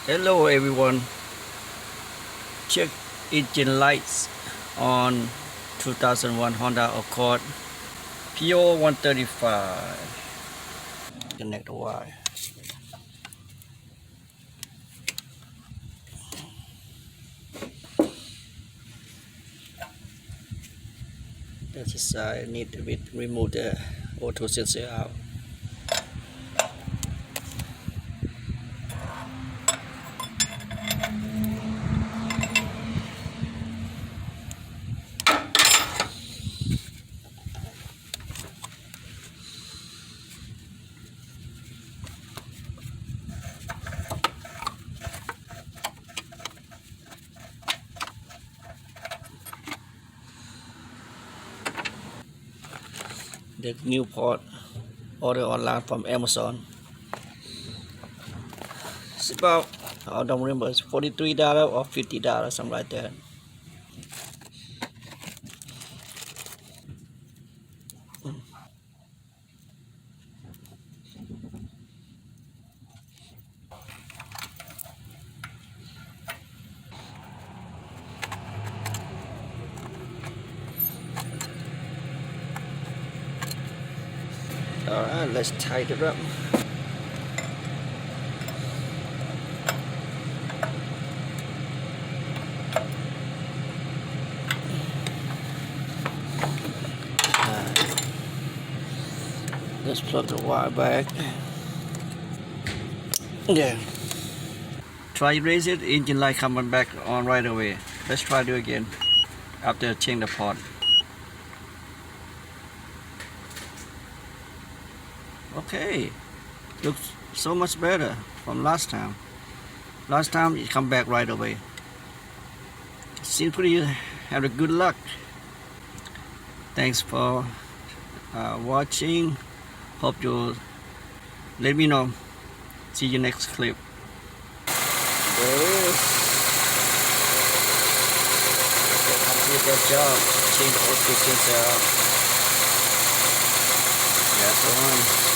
Hello everyone, check engine lights on 2001 Honda Accord P0135. Connect the wire. That's the side. Need to remove the auto sensor out. The new part order online from Amazon. It's about, I don't remember, it's $43 or $50, something like that. Alright, let's tighten it up. Let's plug the wire back. Yeah. Try raise it, engine light coming back on right away. Let's try do it again after changing the part. Okay, looks so much better from last time. Last time it come back right away. Seems pretty have a good luck. Thanks for watching. Hope you let me know. See you next clip. There it is. Complete that job. Change the auto sensor out. That's the one.